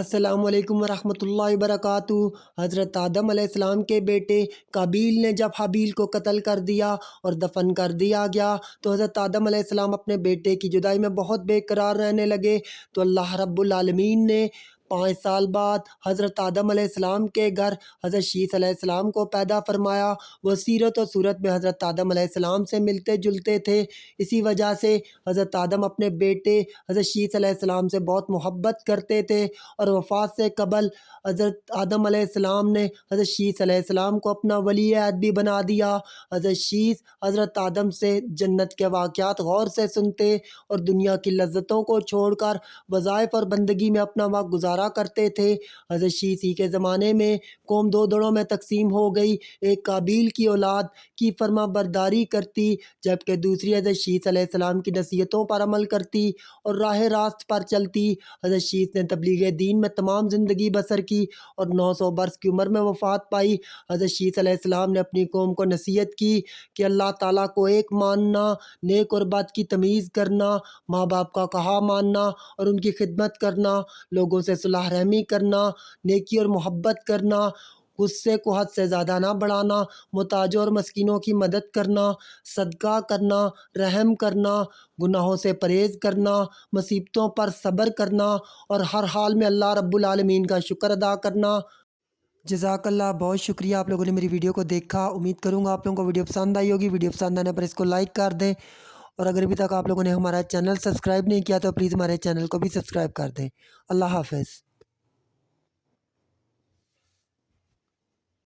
السلام علیکم ورحمۃ اللہ وبرکاتہ۔ حضرت آدم علیہ السلام کے بیٹے قابیل نے جب حابیل کو قتل کر دیا اور دفن کر دیا گیا تو حضرت آدم علیہ السلام اپنے بیٹے کی جدائی میں بہت بے قرار رہنے لگے۔ تو اللہ رب العالمین نے 5 سال بعد حضرت آدم علیہ السلام کے گھر حضرت شیث علیہ السلام کو پیدا فرمایا۔ وہ سیرت و صورت میں حضرت آدم علیہ السلام سے ملتے جلتے تھے، اسی وجہ سے حضرت آدم اپنے بیٹے حضرت شیث علیہ السلام سے بہت محبت کرتے تھے، اور وفات سے قبل حضرت آدم علیہ السلام نے حضرت شیث علیہ السلام کو اپنا ولی عہد بھی بنا دیا۔ حضرت شیث حضرت آدم سے جنت کے واقعات غور سے سنتے اور دنیا کی لذتوں کو چھوڑ کر وظائف اور بندگی میں اپنا وقت گزارا کرتے تھے۔ حضرت شیث ہی کے زمانے میں قوم 2 دڑوں میں تقسیم ہو گئی، ایک قابیل کی اولاد کی فرما برداری کرتی، جبکہ دوسری حضرت شیث علیہ السلام کی نصیحتوں پر عمل کرتی اور راہ راست پر چلتی۔ حضرت شیث نے تبلیغ دین میں تمام زندگی بسر کی اور 900 برس کی عمر میں وفات پائی۔ حضرت شیث علیہ السلام نے اپنی قوم کو نصیحت کی کہ اللہ تعالیٰ کو ایک ماننا، نیک اور بد کی تمیز کرنا، ماں باپ کا کہا ماننا اور ان کی خدمت کرنا، لوگوں سے صلح رحمی کرنا، نیکی اور محبت کرنا، غصے کو حد سے زیادہ نہ بڑھانا، محتاجوں اور مسکینوں کی مدد کرنا، صدقہ کرنا، رحم کرنا، گناہوں سے پرہیز کرنا، مصیبتوں پر صبر کرنا اور ہر حال میں اللہ رب العالمین کا شکر ادا کرنا۔ جزاک اللہ، بہت شکریہ آپ لوگوں نے میری ویڈیو کو دیکھا۔ امید کروں گا آپ لوگوں کو ویڈیو پسند آئی ہوگی۔ ویڈیو پسند آنے پر اس کو لائک کر دیں، اور اگر ابھی تک آپ لوگوں نے ہمارا چینل سبسکرائب نہیں کیا تو پلیز ہمارے چینل کو بھی سبسکرائب کر دیں۔ اللہ حافظ۔